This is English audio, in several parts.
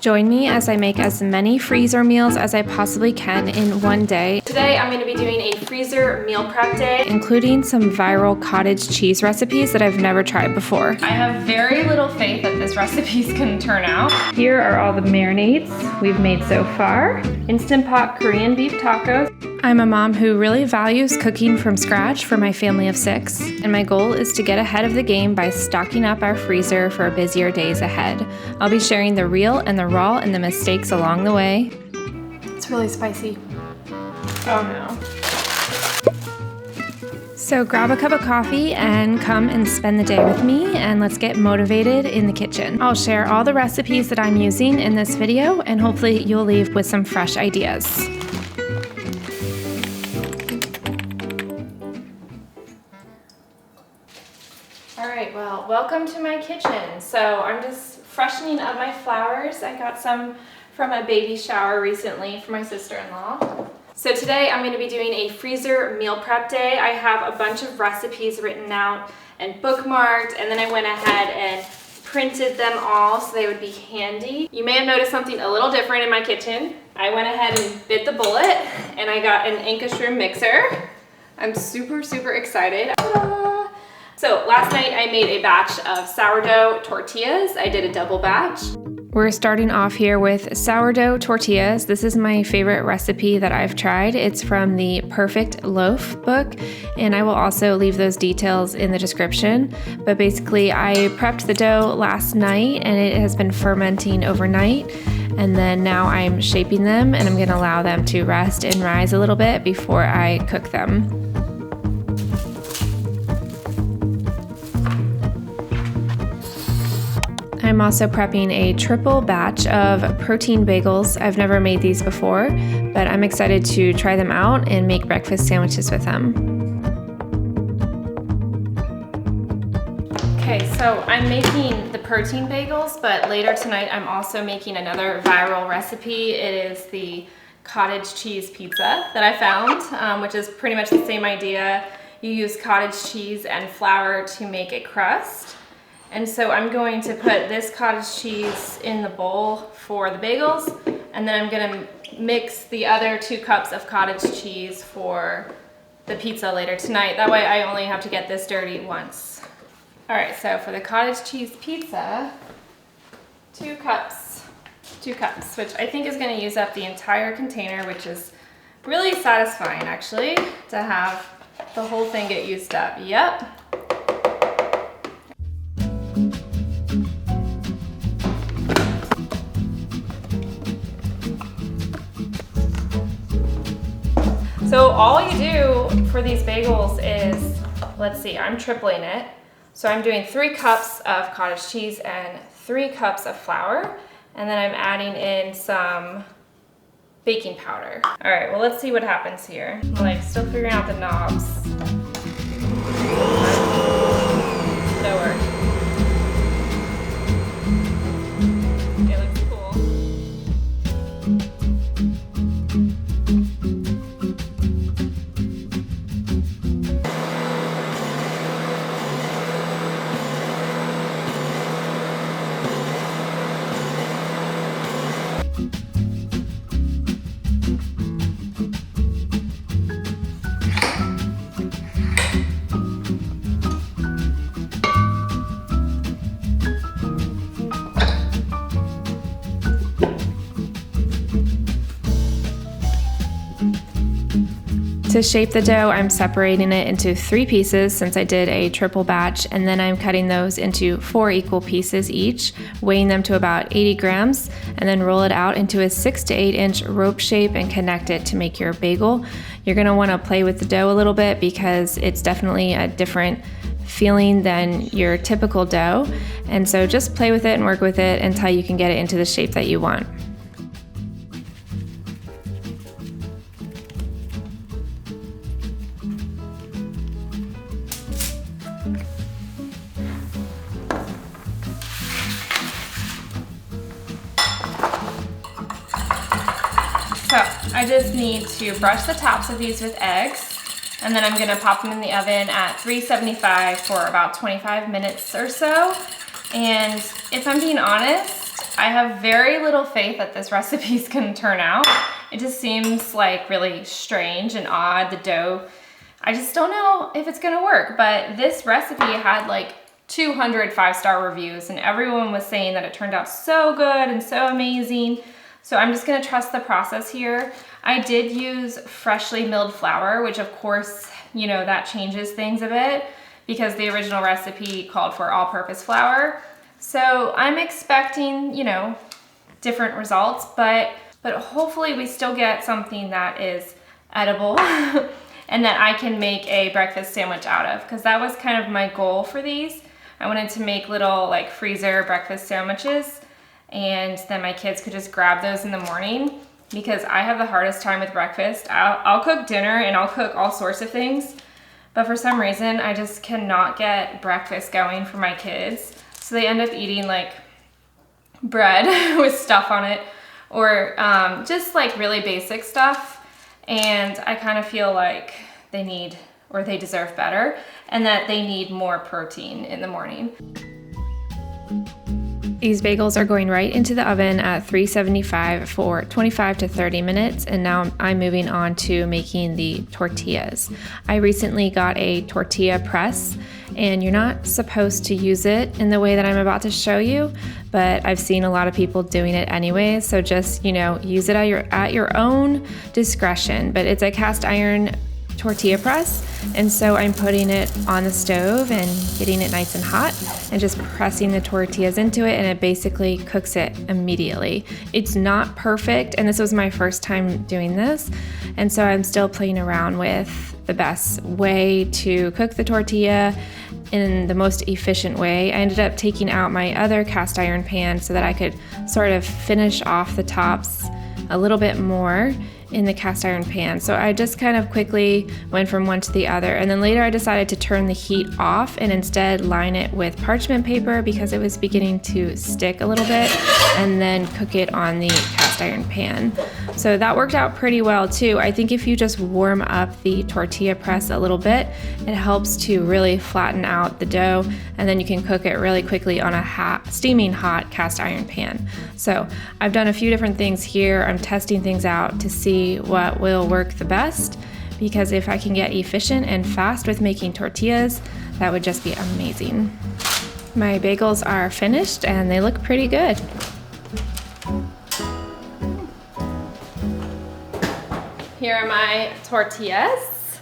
Join me as I make as many freezer meals as I possibly can in one day. Today I'm going to be doing a freezer meal prep day, including some viral cottage cheese recipes that I've never tried before. I have very little faith that this recipes can turn out. Here are all the marinades we've made so far. Instant Pot Korean beef tacos. I'm a mom who really values cooking from scratch for my family of 6, and my goal is to get ahead of the game by stocking up our freezer for busier days ahead. I'll be sharing the real and the raw and the mistakes along the way. It's really spicy. Oh no. So grab a cup of coffee and come and spend the day with me, and let's get motivated in the kitchen. I'll share all the recipes that I'm using in this video, and hopefully you'll leave with some fresh ideas. Alright, well, welcome to my kitchen. So I'm just freshening up my flowers. I got some from a baby shower recently for my sister-in-law. So today I'm going to be doing a freezer meal prep day. I have a bunch of recipes written out and bookmarked, and then I went ahead and printed them all so they would be handy. You may have noticed something a little different in my kitchen. I went ahead and bit the bullet and I got an Ankasrum Mixer. I'm super excited. Ta-da! So last night I made a batch of sourdough tortillas. I did a double batch. We're starting off here with sourdough tortillas. This is my favorite recipe that I've tried. It's from the Perfect Loaf book, and I will also leave those details in the description. But basically, I prepped the dough last night, and it has been fermenting overnight. And then now I'm shaping them, and I'm gonna allow them to rest and rise a little bit before I cook them. I'm also prepping a triple batch of protein bagels. I've never made these before, but I'm excited to try them out and make breakfast sandwiches with them. Okay, so I'm making the protein bagels, but later tonight I'm also making another viral recipe. It is the cottage cheese pizza that I found, which is pretty much the same idea. You use cottage cheese and flour to make a crust. And so I'm going to put this cottage cheese in the bowl for the bagels, and then I'm gonna mix the other 2 cups of cottage cheese for the pizza later tonight. That way I only have to get this dirty once. All right, so for the cottage cheese pizza, 2 cups, which I think is gonna use up the entire container, which is really satisfying actually, to have the whole thing get used up. Yep. So all you do for these bagels is, let's see, I'm tripling it. So I'm doing 3 cups of cottage cheese and 3 cups of flour. And then I'm adding in some baking powder. All right, well, let's see what happens here. I'm like still figuring out the knobs. Lower. It looks cool. To shape the dough, I'm separating it into 3 pieces since I did a triple batch, and then I'm cutting those into 4 equal pieces each, weighing them to about 80 grams, and then roll it out into a 6 to 8 inch rope shape and connect it to make your bagel. You're gonna wanna play with the dough a little bit because it's definitely a different feeling than your typical dough, and so just play with it and work with it until you can get it into the shape that you want. So I just need to brush the tops of these with eggs, and then I'm gonna pop them in the oven at 375 for about 25 minutes or so. And if I'm being honest, I have very little faith that this recipe is gonna turn out. It just seems like really strange and odd, the dough. I just don't know if it's gonna work, but this recipe had like 200 5-star reviews and everyone was saying that it turned out so good and so amazing. So I'm just gonna trust the process here. I did use freshly milled flour, which of course, you know, that changes things a bit because the original recipe called for all-purpose flour. So I'm expecting, you know, different results, but hopefully we still get something that is edible and that I can make a breakfast sandwich out of, because that was kind of my goal for these. I wanted to make little like freezer breakfast sandwiches, and then my kids could just grab those in the morning, because I have the hardest time with breakfast. I'll cook dinner and I'll cook all sorts of things, but for some reason I just cannot get breakfast going for my kids. So they end up eating like bread with stuff on it, or just like really basic stuff. And I kind of feel like they need, or they deserve better, and that they need more protein in the morning. These bagels are going right into the oven at 375 for 25 to 30 minutes, and now I'm moving on to making the tortillas. I recently got a tortilla press, and you're not supposed to use it in the way that I'm about to show you, but I've seen a lot of people doing it anyway, so just, you know, use it at your own discretion. But it's a cast iron tortilla press, and so I'm putting it on the stove and getting it nice and hot and just pressing the tortillas into it, and it basically cooks it immediately. It's not perfect, and this was my first time doing this, and so I'm still playing around with the best way to cook the tortilla in the most efficient way. I ended up taking out my other cast iron pan so that I could sort of finish off the tops a little bit more in the cast iron pan. So I just kind of quickly went from one to the other, and then later I decided to turn the heat off and instead line it with parchment paper because it was beginning to stick a little bit, and then cook it on the cast iron pan. So that worked out pretty well too. I think if you just warm up the tortilla press a little bit, it helps to really flatten out the dough, and then you can cook it really quickly on a steaming hot cast iron pan. So I've done a few different things here. I'm testing things out to see what will work the best, because if I can get efficient and fast with making tortillas, that would just be amazing. My bagels are finished and they look pretty good. Here are my tortillas.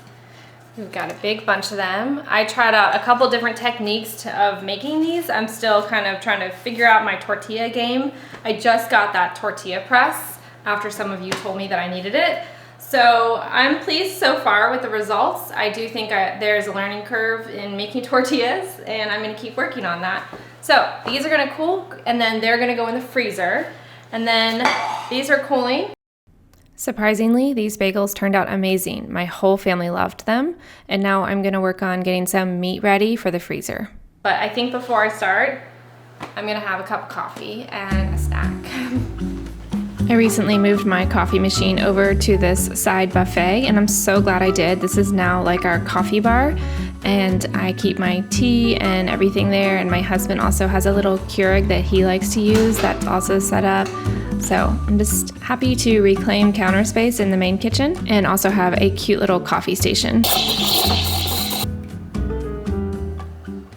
We've got a big bunch of them. I tried out a couple different techniques of making these. I'm still kind of trying to figure out my tortilla game. I just got that tortilla press after some of you told me that I needed it. So I'm pleased so far with the results. I do think there's a learning curve in making tortillas, and I'm gonna keep working on that. So these are gonna cool, and then they're gonna go in the freezer, and then these are cooling. Surprisingly, these bagels turned out amazing. My whole family loved them, and now I'm gonna work on getting some meat ready for the freezer. But I think before I start, I'm gonna have a cup of coffee and a snack. I recently moved my coffee machine over to this side buffet, and I'm so glad I did. This is now like our coffee bar, and I keep my tea and everything there, and my husband also has a little Keurig that he likes to use that's also set up. So I'm just happy to reclaim counter space in the main kitchen and also have a cute little coffee station.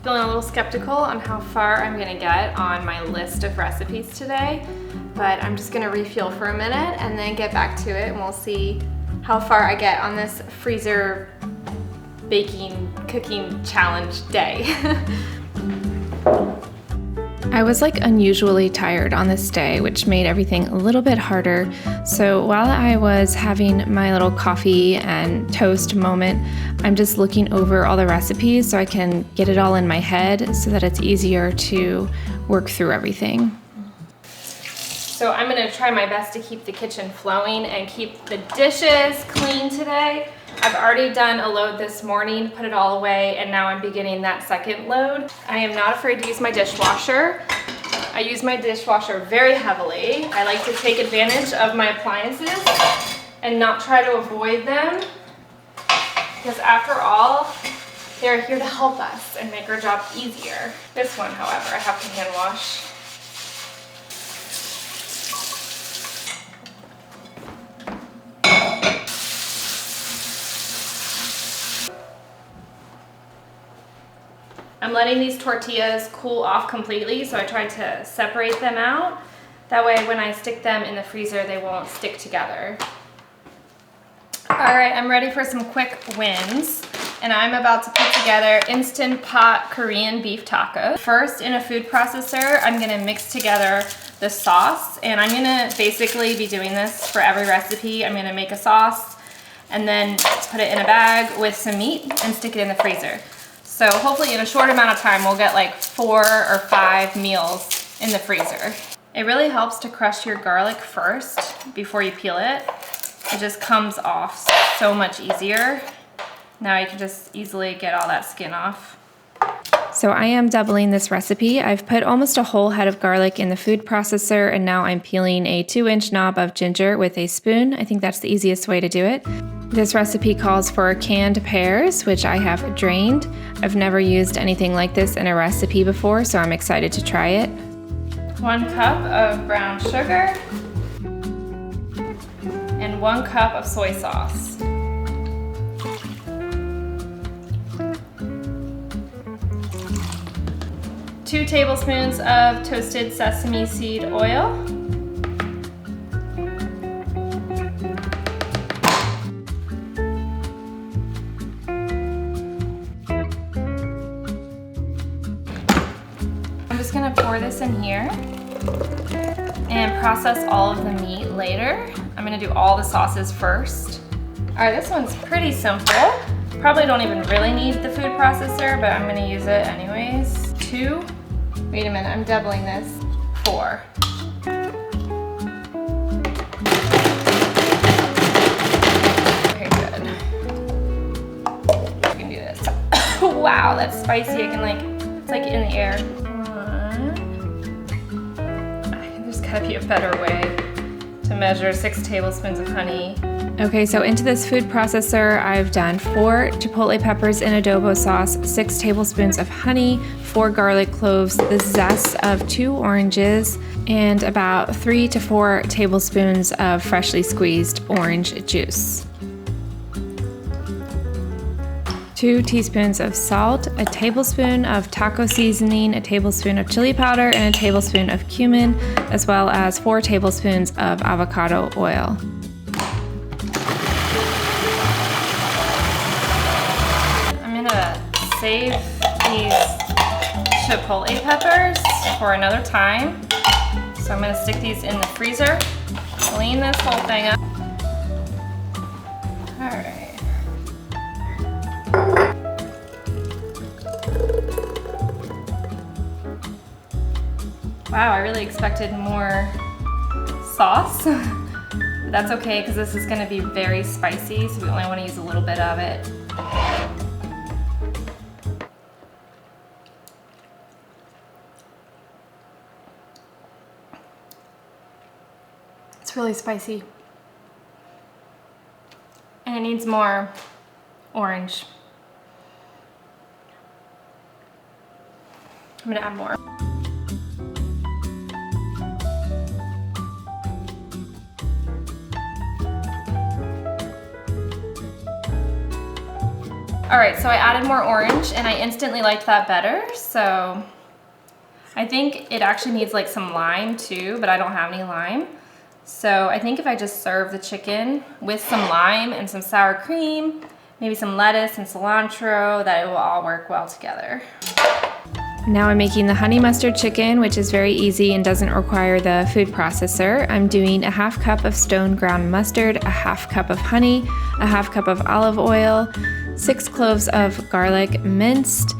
Feeling a little skeptical on how far I'm gonna get on my list of recipes today, but I'm just gonna refuel for a minute and then get back to it, and we'll see how far I get on this freezer baking cooking challenge day. I was like unusually tired on this day, which made everything a little bit harder. So while I was having my little coffee and toast moment, I'm just looking over all the recipes so I can get it all in my head so that it's easier to work through everything. So I'm gonna try my best to keep the kitchen flowing and keep the dishes clean today. I've already done a load this morning, put it all away, and now I'm beginning that second load. I am not afraid to use my dishwasher. I use my dishwasher very heavily. I like to take advantage of my appliances and not try to avoid them, because after all, they're here to help us and make our job easier. This one, however, I have to hand wash. letting these tortillas cool off completely, so I tried to separate them out. That way when I stick them in the freezer, they won't stick together. All right, I'm ready for some quick wins, and I'm about to put together Instant Pot Korean beef tacos. First, in a food processor, I'm gonna mix together the sauce, and I'm gonna basically be doing this for every recipe. I'm gonna make a sauce and then put it in a bag with some meat and stick it in the freezer. So hopefully in a short amount of time, we'll get like 4 or 5 meals in the freezer. It really helps to crush your garlic first before you peel it. It just comes off so much easier. Now you can just easily get all that skin off. So I am doubling this recipe. I've put almost a whole head of garlic in the food processor, and now I'm peeling a 2-inch knob of ginger with a spoon. I think that's the easiest way to do it. This recipe calls for canned pears, which I have drained. I've never used anything like this in a recipe before, so I'm excited to try it. 1 cup of brown sugar and 1 cup of soy sauce. 2 tablespoons of toasted sesame seed oil. I'm just gonna pour this in here and process all of the meat later. I'm gonna do all the sauces first. All right, this one's pretty simple. Probably don't even really need the food processor, but I'm gonna use it anyways. 2. Wait a minute, I'm doubling this. 4. Okay, good. I can do this. Wow, that's spicy. I can it's like in the air. 1. There's gotta be a better way to measure 6 tablespoons of honey. Okay, so into this food processor, I've done 4 chipotle peppers in adobo sauce, 6 tablespoons of honey, 4 garlic cloves, the zest of 2 oranges, and about 3 to 4 tablespoons of freshly squeezed orange juice. 2 teaspoons of salt, a tablespoon of taco seasoning, a tablespoon of chili powder, and a tablespoon of cumin, as well as 4 tablespoons of avocado oil. Save these chipotle peppers for another time. So I'm gonna stick these in the freezer, clean this whole thing up. All right. Wow, I really expected more sauce. But that's okay, because this is gonna be very spicy, so we only wanna use a little bit of it. Really spicy, and it needs more orange. I'm gonna add more. All right, so I added more orange and I instantly liked that better. So I think it actually needs like some lime too, but I don't have any lime. So I think if I just serve the chicken with some lime and some sour cream, maybe some lettuce and cilantro, that it will all work well together. Now I'm making the honey mustard chicken, which is very easy and doesn't require the food processor. I'm doing a 1/2 cup of stone ground mustard, a 1/2 cup of honey, a 1/2 cup of olive oil, 6 cloves of garlic minced,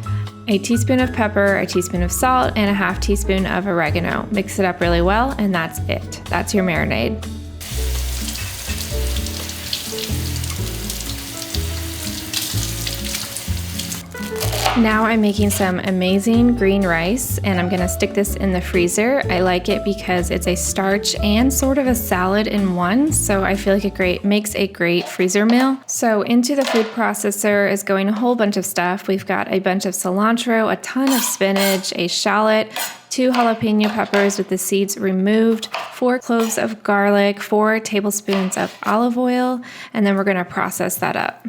a teaspoon of pepper, a teaspoon of salt, and a 1/2 teaspoon of oregano. Mix it up really well, and that's it. That's your marinade. Now I'm making some amazing green rice, and I'm gonna stick this in the freezer. I like it because it's a starch and sort of a salad in one, so I feel like it makes a great freezer meal. So into the food processor is going a whole bunch of stuff. We've got a bunch of cilantro, a ton of spinach, a shallot, 2 jalapeno peppers with the seeds removed, 4 cloves of garlic, 4 tablespoons of olive oil, and then we're gonna process that up.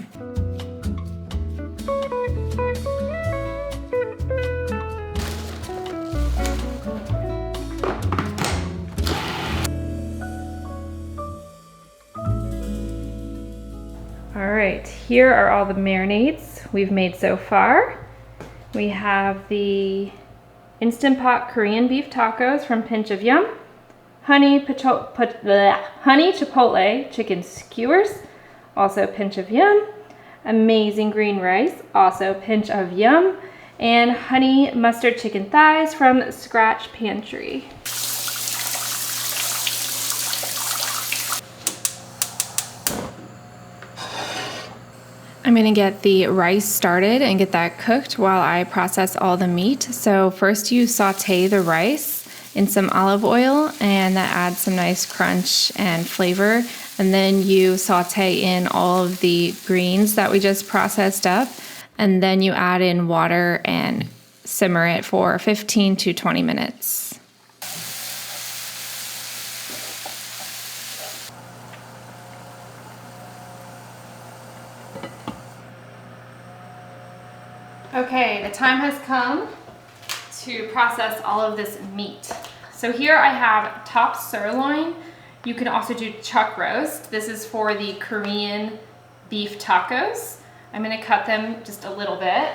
right, here are all the marinades we've made so far. We have the Instant Pot Korean beef tacos from Pinch of Yum, honey chipotle chicken skewers, also Pinch of Yum, amazing green rice, also Pinch of Yum, and honey mustard chicken thighs from Scratch Pantry. I'm gonna get the rice started and get that cooked while I process all the meat. So first you saute the rice in some olive oil, and that adds some nice crunch and flavor. And then you saute in all of the greens that we just processed up, and then you add in water and simmer it for 15 to 20 minutes. Okay, the time has come to process all of this meat. So here I have top sirloin. You can also do chuck roast. This is for the Korean beef tacos. I'm gonna cut them just a little bit.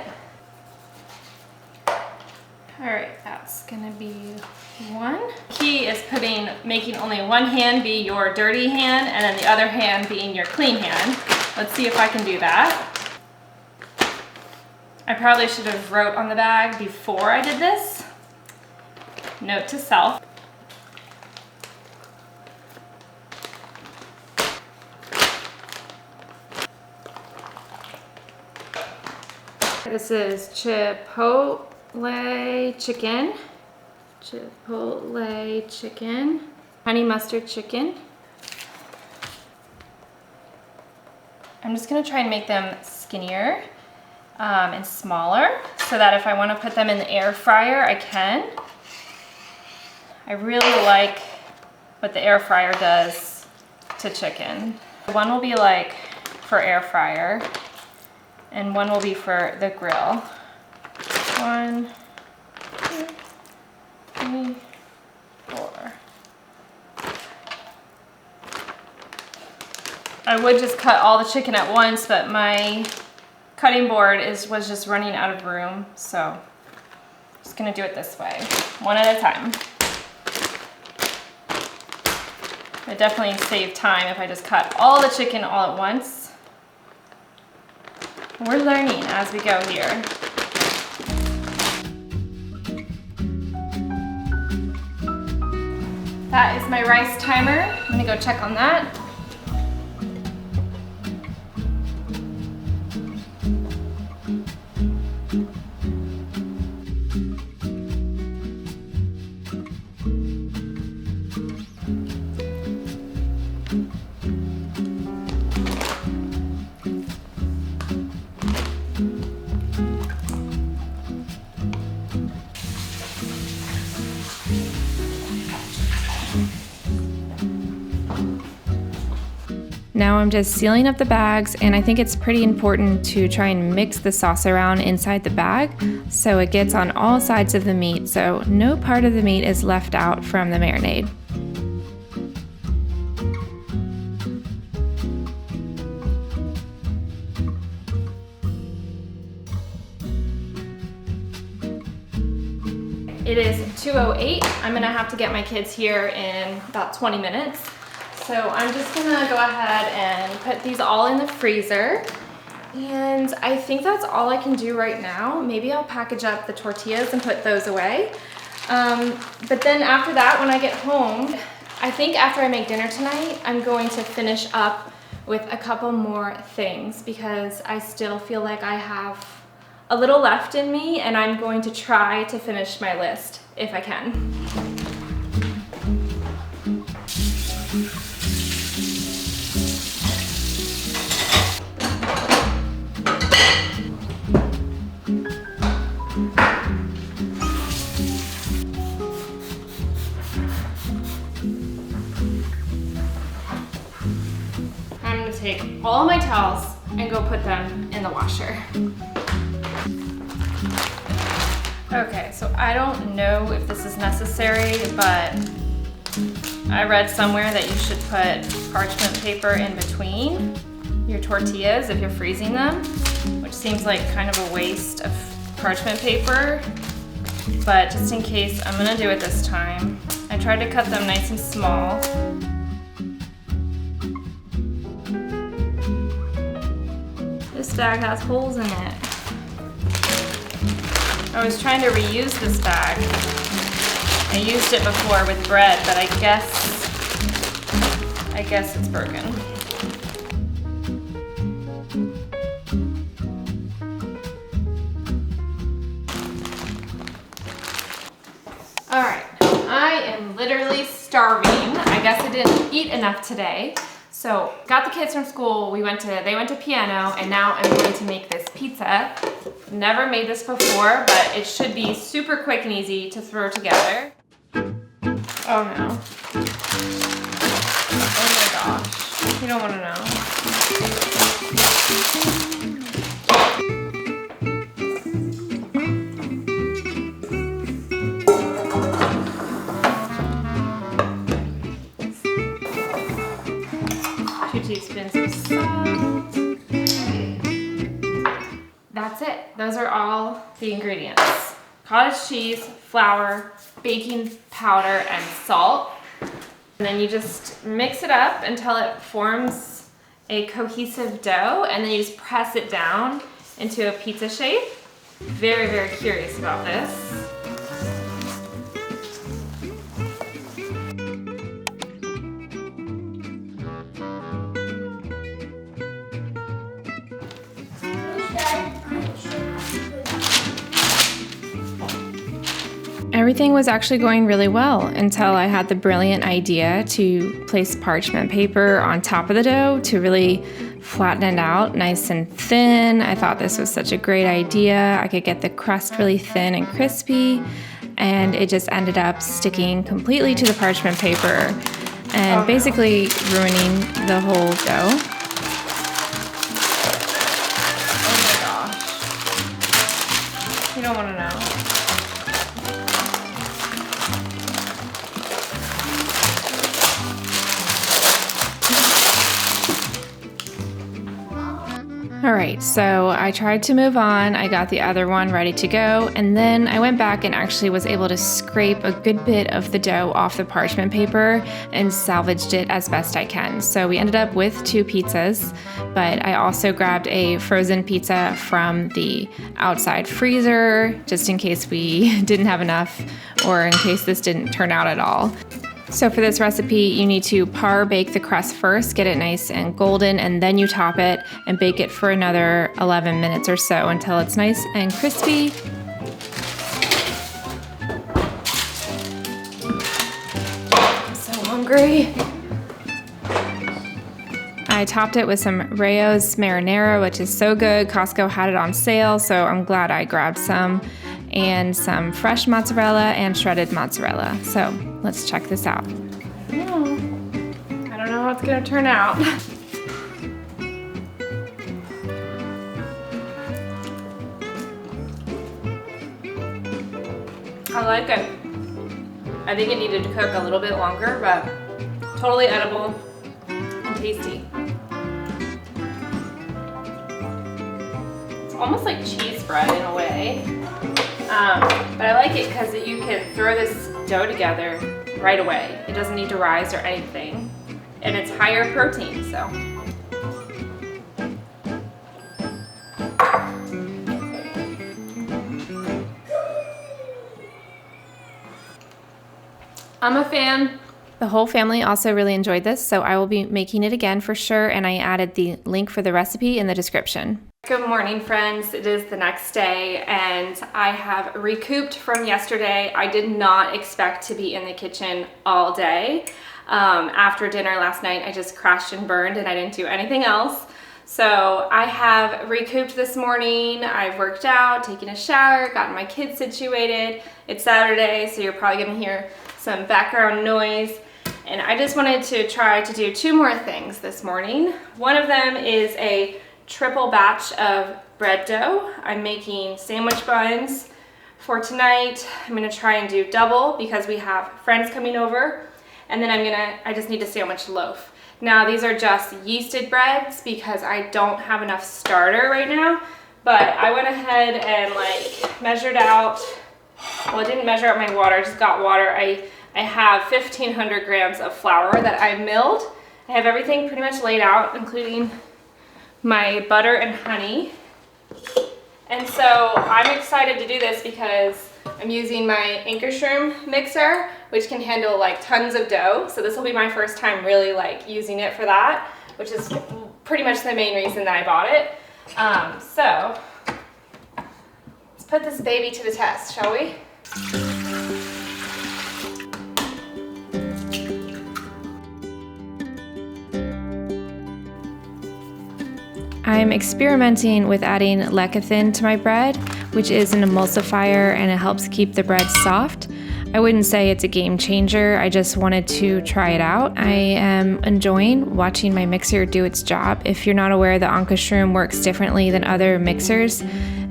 All right, that's gonna be one. Key is making only one hand be your dirty hand and then the other hand being your clean hand. Let's see if I can do that. I probably should have wrote on the bag before I did this. Note to self. This is Chipotle chicken. Chipotle chicken. Honey mustard chicken. I'm just gonna try and make them skinnier and smaller so that if I want to put them in the air fryer, I can. I really like what the air fryer does to chicken. One will be like for air fryer and one will be for the grill. 1, 2, 3, 4. I would just cut all the chicken at once, but my cutting board was just running out of room, so I'm just gonna do it this way, one at a time. It definitely saved time if I just cut all the chicken all at once. We're learning as we go here. That is my rice timer. I'm gonna go check on that. Now I'm just sealing up the bags, and I think it's pretty important to try and mix the sauce around inside the bag so it gets on all sides of the meat, so no part of the meat is left out from the marinade. It is 2:08. I'm gonna have to get my kids here in about 20 minutes. So I'm just gonna go ahead and put these all in the freezer. And I think that's all I can do right now. Maybe I'll package up the tortillas and put those away. But then after that, when I get home, I think after I make dinner tonight, I'm going to finish up with a couple more things because I still feel like I have a little left in me, and I'm going to try to finish my list if I can. I'm going to take all my towels and go put them in the washer. Okay, so I don't know if this is necessary, but I read somewhere that you should put parchment paper in between. your tortillas if you're freezing them, which seems like kind of a waste of parchment paper, but just in case, I'm gonna do it this time. I tried to cut them nice and small. This bag has holes in it. I was trying to reuse this bag. I used it before with bread, but I guess it's broken. All right, I am literally starving. I guess I didn't eat enough today. So got the kids from school, they went to piano, and now I'm going to make this pizza. Never made this before, but it should be super quick and easy to throw together. Oh no. Oh my gosh, you don't want to know. Teaspoons of salt. That's it. Those are all the ingredients. Cottage cheese, flour, baking powder, and salt. And then you just mix it up until it forms a cohesive dough, and then you just press it down into a pizza shape. Very, very curious about this. Everything was actually going really well until I had the brilliant idea to place parchment paper on top of the dough to really flatten it out nice and thin. I thought this was such a great idea. I could get the crust really thin and crispy, and it just ended up sticking completely to the parchment paper and basically ruining the whole dough. Oh my gosh. You don't want to know. All right, so I tried to move on. I got the other one ready to go, and then I went back and actually was able to scrape a good bit of the dough off the parchment paper and salvaged it as best I can. So we ended up with 2 pizzas, but I also grabbed a frozen pizza from the outside freezer just in case we didn't have enough or in case this didn't turn out at all. So for this recipe, you need to par bake the crust first, get it nice and golden, and then you top it and bake it for another 11 minutes or so until it's nice and crispy. I'm so hungry. I topped it with some Rayo's marinara, which is so good. Costco had it on sale, so I'm glad I grabbed some, and some fresh mozzarella and shredded mozzarella. So let's check this out. I don't know how it's gonna turn out. I like it. I think it needed to cook a little bit longer, but totally edible and tasty. It's almost like cheese bread in a way. But I like it because you can throw this dough together right away. It doesn't need to rise or anything. And it's higher protein, so. I'm a fan. The whole family also really enjoyed this, so I will be making it again for sure, and I added the link for the recipe in the description. Good morning, friends. It is the next day, and I have recouped from yesterday. I did not expect to be in the kitchen all day. After dinner last night, I just crashed and burned, and I didn't do anything else. So I have recouped this morning. I've worked out, taken a shower, gotten my kids situated. It's Saturday, so you're probably gonna hear some background noise. And I just wanted to try to do 2 more things this morning. One of them is a triple batch of bread dough. I'm making sandwich buns for tonight. I'm gonna try and do double because we have friends coming over. And then I just need to sandwich loaf. Now these are just yeasted breads because I don't have enough starter right now, but I went ahead and like measured out, well, I didn't measure out my water, I just got water. I have 1,500 grams of flour that I milled. I have everything pretty much laid out, including my butter and honey. And so I'm excited to do this because I'm using my Ankasrum Mixer, which can handle like tons of dough. So this will be my first time really like using it for that, which is pretty much the main reason that I bought it. So let's put this baby to the test, shall we? I'm experimenting with adding lecithin to my bread, which is an emulsifier and it helps keep the bread soft. I wouldn't say it's a game changer, I just wanted to try it out. I am enjoying watching my mixer do its job. If you're not aware, the Ankasrum works differently than other mixers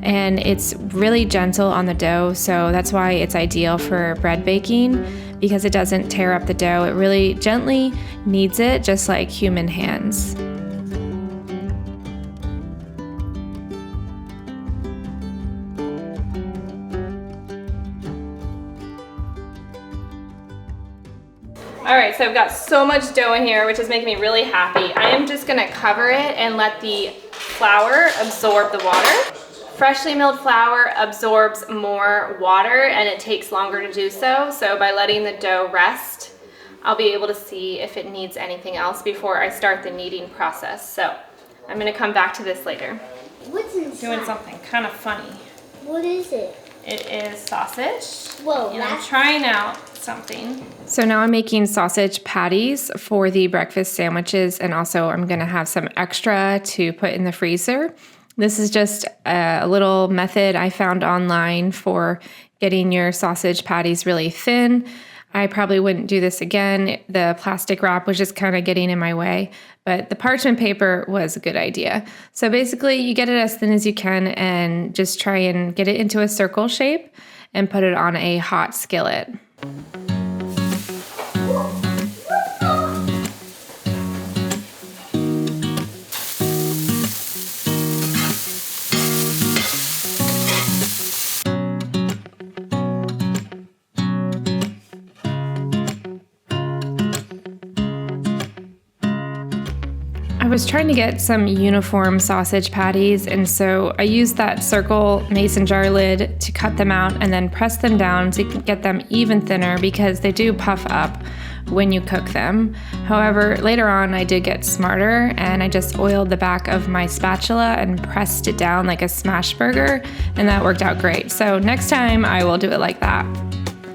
and it's really gentle on the dough, so that's why it's ideal for bread baking because it doesn't tear up the dough. It really gently kneads it just like human hands. All right, so I've got so much dough in here, which is making me really happy. I am just gonna cover it and let the flour absorb the water. Freshly milled flour absorbs more water and it takes longer to do so. So by letting the dough rest, I'll be able to see if it needs anything else before I start the kneading process. So I'm gonna come back to this later. What's inside? Doing something kind of funny. What is it? It is sausage. Whoa, and I'm trying out something. So now I'm making sausage patties for the breakfast sandwiches, and also I'm gonna have some extra to put in the freezer. This is just a little method I found online for getting your sausage patties really thin. I probably wouldn't do this again. The plastic wrap was just kind of getting in my way, but the parchment paper was a good idea. So basically you get it as thin as you can and just try and get it into a circle shape and put it on a hot skillet. I was trying to get some uniform sausage patties, and so I used that circle mason jar lid to cut them out and then press them down to get them even thinner because they do puff up when you cook them. However, later on I did get smarter and I just oiled the back of my spatula and pressed it down like a smash burger, and that worked out great. So next time I will do it like that.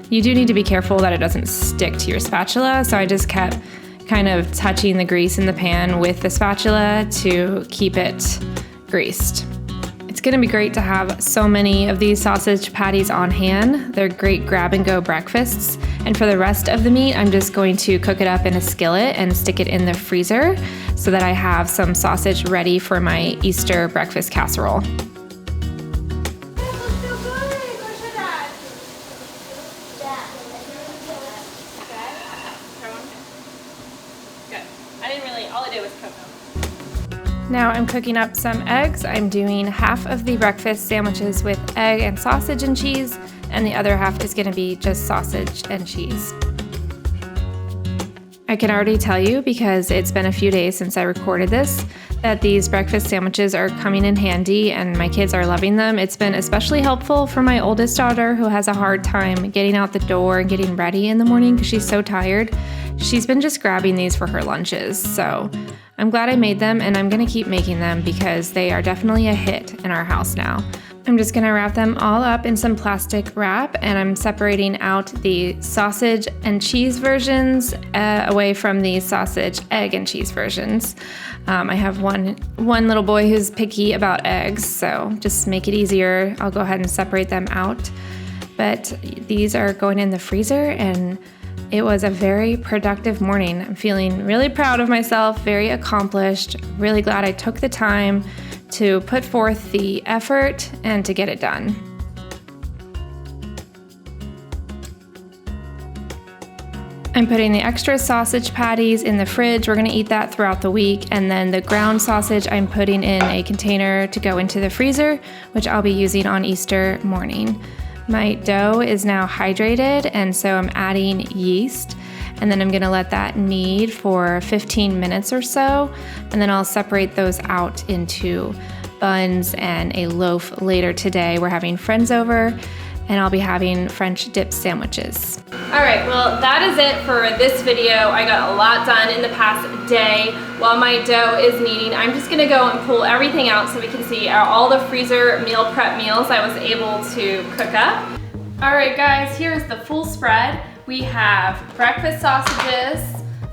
You do need to be careful that it doesn't stick to your spatula, so I just kept kind of touching the grease in the pan with the spatula to keep it greased. It's gonna be great to have so many of these sausage patties on hand. They're great grab and go breakfasts. And for the rest of the meat, I'm just going to cook it up in a skillet and stick it in the freezer so that I have some sausage ready for my Easter breakfast casserole. Now I'm cooking up some eggs. I'm doing half of the breakfast sandwiches with egg and sausage and cheese, and the other half is gonna be just sausage and cheese. I can already tell you, because it's been a few days since I recorded this, that these breakfast sandwiches are coming in handy and my kids are loving them. It's been especially helpful for my oldest daughter, who has a hard time getting out the door and getting ready in the morning because she's so tired. She's been just grabbing these for her lunches, so I'm glad I made them, and I'm gonna keep making them because they are definitely a hit in our house now. I'm just gonna wrap them all up in some plastic wrap, and I'm separating out the sausage and cheese versions away from the sausage, egg, and cheese versions. I have one little boy who's picky about eggs, so just to make it easier, I'll go ahead and separate them out. But these are going in the freezer, and it was a very productive morning. I'm feeling really proud of myself, very accomplished, really glad I took the time to put forth the effort and to get it done. I'm putting the extra sausage patties in the fridge. We're gonna eat that throughout the week. And then the ground sausage I'm putting in a container to go into the freezer, which I'll be using on Easter morning. My dough is now hydrated, and so I'm adding yeast. And then I'm gonna let that knead for 15 minutes or so. And then I'll separate those out into buns and a loaf later today. We're having friends over, and I'll be having French dip sandwiches. All right, well, that is it for this video. I got a lot done in the past day. While my dough is kneading, I'm just gonna go and pull everything out so we can see all the freezer meal prep meals I was able to cook up. All right, guys, here's the full spread. We have breakfast sausages,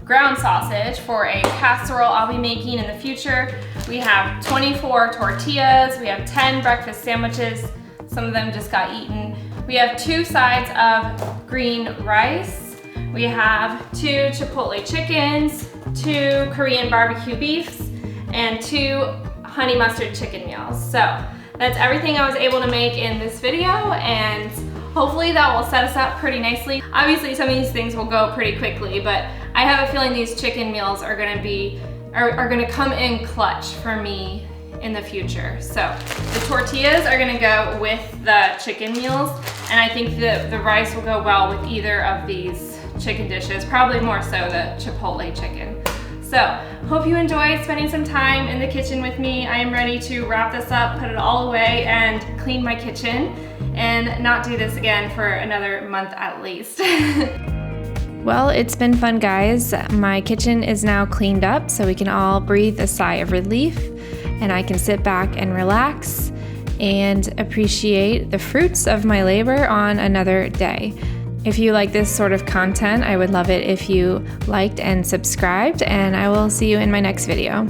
ground sausage for a casserole I'll be making in the future. We have 24 tortillas. We have 10 breakfast sandwiches. Some of them just got eaten. We have 2 sides of green rice. We have 2 Chipotle chickens, 2 Korean barbecue beefs, and 2 honey mustard chicken meals. So that's everything I was able to make in this video, and hopefully that will set us up pretty nicely. Obviously some of these things will go pretty quickly, but I have a feeling these chicken meals are gonna come in clutch for me in the future. So the tortillas are gonna go with the chicken meals, and I think the rice will go well with either of these chicken dishes, probably more so the Chipotle chicken. So hope you enjoyed spending some time in the kitchen with me. I am ready to wrap this up, put it all away, and clean my kitchen and not do this again for another month at least. Well, it's been fun, guys. My kitchen is now cleaned up, so we can all breathe a sigh of relief, and I can sit back and relax and appreciate the fruits of my labor on another day. If you like this sort of content, I would love it if you liked and subscribed, and I will see you in my next video.